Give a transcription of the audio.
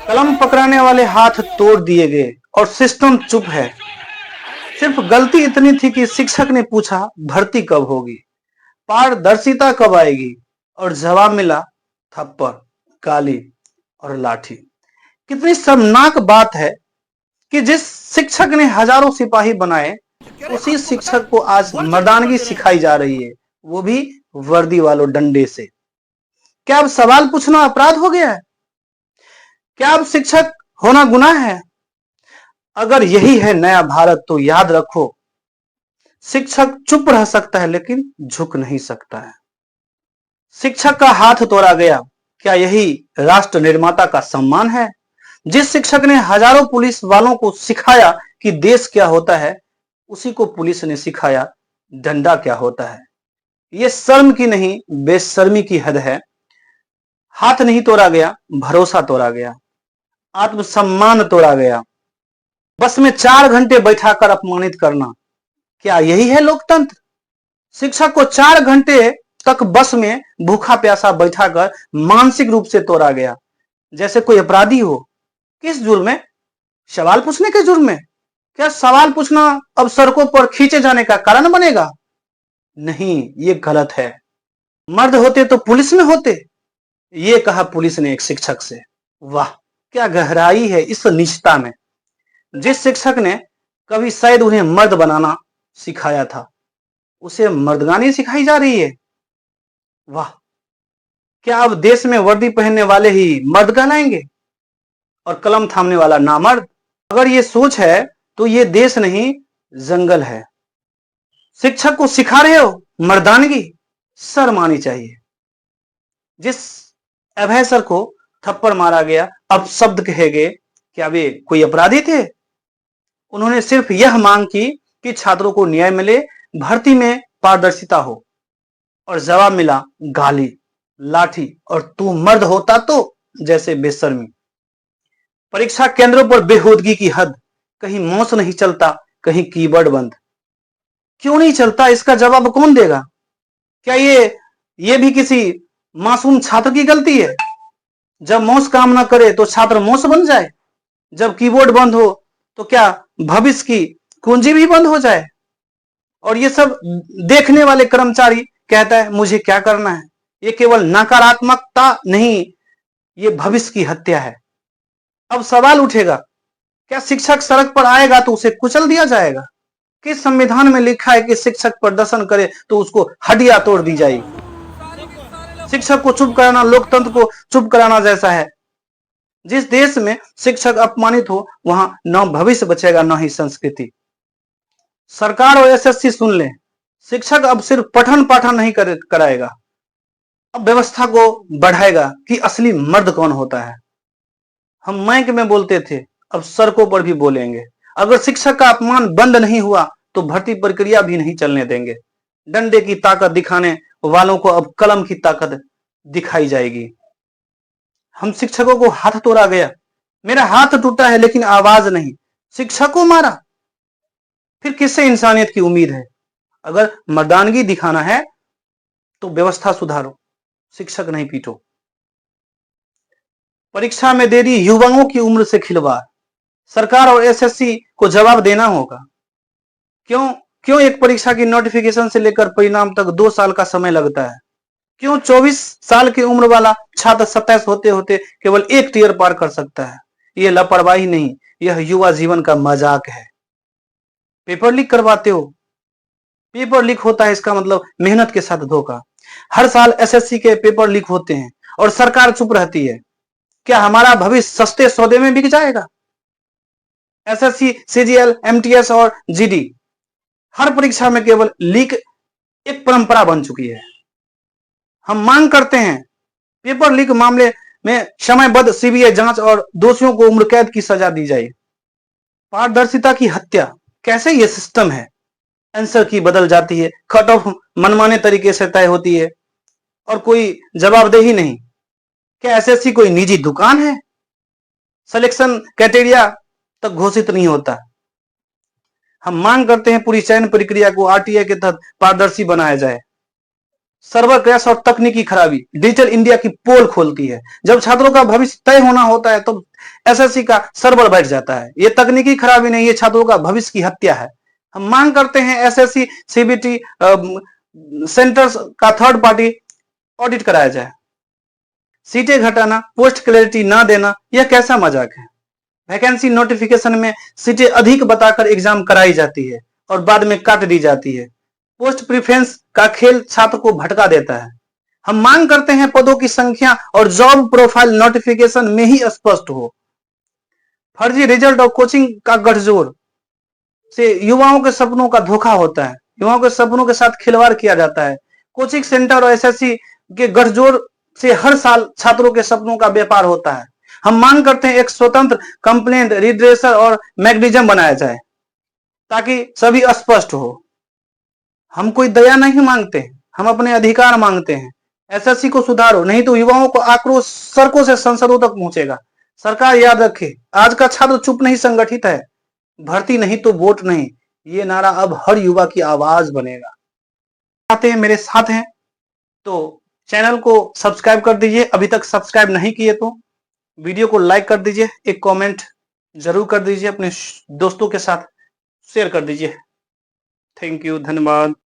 कलम पकड़ाने वाले हाथ तोड़ दिए गए और सिस्टम चुप है। सिर्फ गलती इतनी थी कि शिक्षक ने पूछा भर्ती कब होगी, पारदर्शिता कब आएगी, और जवाब मिला थप्पड़, गाली और लाठी। कितनी शर्मनाक बात है कि जिस शिक्षक ने हजारों सिपाही बनाए, उसी शिक्षक को आज मर्दानगी सिखाई जा रही है, वो भी वर्दी वालों डंडे से। क्या अब सवाल पूछना अपराध हो गया है? क्या अब शिक्षक होना गुनाह है? अगर यही है नया भारत तो याद रखो, शिक्षक चुप रह सकता है लेकिन झुक नहीं सकता है। शिक्षक का हाथ तोड़ा गया, क्या यही राष्ट्र निर्माता का सम्मान है? जिस शिक्षक ने हजारों पुलिस वालों को सिखाया कि देश क्या होता है, उसी को पुलिस ने सिखाया डंडा क्या होता है। ये शर्म की नहीं बेशर्मी की हद है। हाथ नहीं तोड़ा गया, भरोसा तोड़ा गया, आत्मसम्मान तोड़ा गया। बस में 4 घंटे बैठाकर अपमानित करना, क्या यही है लोकतंत्र? शिक्षक को 4 घंटे तक बस में भूखा प्यासा बैठाकर मानसिक रूप से तोड़ा गया, जैसे कोई अपराधी हो। किस जुर्म में? सवाल पूछने के जुर्म में। क्या सवाल पूछना अब सड़कों पर खींचे जाने का कारण बनेगा? नहीं, ये गलत है। मर्द होते तो पुलिस में होते, ये कहा पुलिस ने एक शिक्षक से। वाह, क्या गहराई है इस निष्ठा में। जिस शिक्षक ने कभी शायद उन्हें मर्द बनाना सिखाया था, उसे मर्दगानी सिखाई जा रही है। वाह, क्या अब देश में वर्दी पहनने वाले ही मर्द कहलाएंगे और कलम थामने वाला नामर्द? अगर ये सोच है तो ये देश नहीं जंगल है। शिक्षक को सिखा रहे हो मर्दानगी, शर्म आनी चाहिए। जिस अभय सर को थप्पड़ मारा गया, अब शब्द कहे गए, क्या वे कोई अपराधी थे? उन्होंने सिर्फ यह मांग की कि छात्रों को न्याय मिले, भर्ती में पारदर्शिता हो, और जवाब मिला गाली, लाठी और तू मर्द होता तो जैसे बेशर्मी। परीक्षा केंद्रों पर बेहूदगी की हद, कहीं माउस नहीं चलता, कहीं कीबोर्ड बंद। क्यों नहीं चलता, इसका जवाब कौन देगा? क्या ये भी किसी मासूम छात्र की गलती है? जब माउस काम ना करे तो छात्र माउस बन जाए, जब कीबोर्ड बंद हो तो क्या भविष्य की कुंजी भी बंद हो जाए? और ये सब देखने वाले कर्मचारी कहता है मुझे क्या करना है। ये केवल नकारात्मकता नहीं, ये भविष्य की हत्या है। अब सवाल उठेगा, क्या शिक्षक सड़क पर आएगा तो उसे कुचल दिया जाएगा? किस संविधान में लिखा है कि शिक्षक प्रदर्शन करे तो उसको हड्डियां तोड़ दी जाएगी? शिक्षक को चुप कराना लोकतंत्र को चुप कराना जैसा है। जिस देश में शिक्षक अपमानित हो, वहां न भविष्य बचेगा न ही संस्कृति। सरकार और एसएससी सुन ले, शिक्षक अब सिर्फ पठन पाठन नहीं कराएगा, अब व्यवस्था को बढ़ाएगा कि असली मर्द कौन होता है। हम माइक में बोलते थे, अब सड़कों पर भी बोलेंगे। अगर शिक्षक का अपमान बंद नहीं हुआ तो भर्ती प्रक्रिया भी नहीं चलने देंगे। डंडे की ताकत दिखाने वालों को अब कलम की ताकत दिखाई जाएगी। हम शिक्षकों को हाथ तोड़ा गया, मेरा हाथ टूटा है लेकिन आवाज नहीं। शिक्षक को मारा, फिर किससे इंसानियत की उम्मीद है? अगर मर्दानगी दिखाना है तो व्यवस्था सुधारो, शिक्षक नहीं पीटो। परीक्षा में देरी, युवाओं की उम्र से खिलवाड़, सरकार और एसएससी को जवाब देना होगा। क्यों क्यों एक परीक्षा की नोटिफिकेशन से लेकर परिणाम तक 2 साल का समय लगता है? क्यों 24 साल की उम्र वाला छात्र 27 होते होते केवल एक टीयर पार कर सकता है? यह लापरवाही नहीं, यह युवा जीवन का मजाक है। पेपर लीक करवाते हो, पेपर लीक होता है इसका मतलब मेहनत के साथ धोखा। हर साल एसएससी के पेपर लीक होते हैं और सरकार चुप रहती है। क्या हमारा भविष्य सस्ते सौदे में बिक जाएगा? एसएससी, सीजीएल, एमटीएस और जीडी, हर परीक्षा में केवल लीक एक परंपरा बन चुकी है। हम मांग करते हैं पेपर लीक मामले में समयबद्ध सीबीआई जांच और दोषियों को उम्र कैद की सजा दी जाए। पारदर्शिता की हत्या, कैसे यह सिस्टम है? आंसर की बदल जाती है, कट ऑफ मनमाने तरीके से तय होती है और कोई जवाबदेही नहीं। क्या एसएससी कोई निजी दुकान है? सिलेक्शन क्राइटेरिया तक घोषित नहीं होता। हम मांग करते हैं पूरी चयन प्रक्रिया को आरटीआई के तहत पारदर्शी बनाया जाए। सर्वर क्रैश और तकनीकी खराबी डिजिटल इंडिया की पोल खोलती है। जब छात्रों का भविष्य तय होना होता है तो एसएससी का सर्वर बैठ जाता है। ये तकनीकी खराबी नहीं, ये छात्रों का भविष्य की हत्या है। हम मांग करते हैं एसएससी सीबीटी सेंटर्स का थर्ड पार्टी ऑडिट कराया जाए। सीटें घटाना, पोस्ट क्लैरिटी ना देना, यह कैसा मजाक है। वैकेंसी नोटिफिकेशन में सीटें अधिक बताकर एग्जाम कराई जाती है और बाद में काट दी जाती है। पोस्ट प्रीफरेंस का खेल छात्र को भटका देता है। हम मांग करते हैं पदों की संख्या और जॉब प्रोफाइल नोटिफिकेशन में ही स्पष्ट हो। फर्जी रिजल्ट और कोचिंग का गठजोड़ से युवाओं के सपनों का धोखा होता है। युवाओं के सपनों के साथ खिलवाड़ किया जाता है। कोचिंग सेंटर और एसएससी के गठजोड़ से हर साल छात्रों के सपनों का व्यापार होता है। हम मांग करते हैं एक स्वतंत्र कंप्लेंट रिड्रेसर और मैकेनिज्म बनाया जाए ताकि सभी स्पष्ट हो। हम कोई दया नहीं मांगते, हम अपने अधिकार मांगते हैं। एसएससी को सुधारो, नहीं तो युवाओं को आक्रोश सड़कों से संसदों तक पहुंचेगा। सरकार याद रखे, आज का छात्र चुप नहीं संगठित है। भर्ती नहीं तो वोट नहीं, ये नारा अब हर युवा की आवाज बनेगा। आते हैं मेरे साथ हैं तो चैनल को सब्सक्राइब कर दीजिए, अभी तक सब्सक्राइब नहीं किए तो वीडियो को लाइक कर दीजिए, एक कमेंट जरूर कर दीजिए, अपने दोस्तों के साथ शेयर कर दीजिए। थैंक यू, धन्यवाद।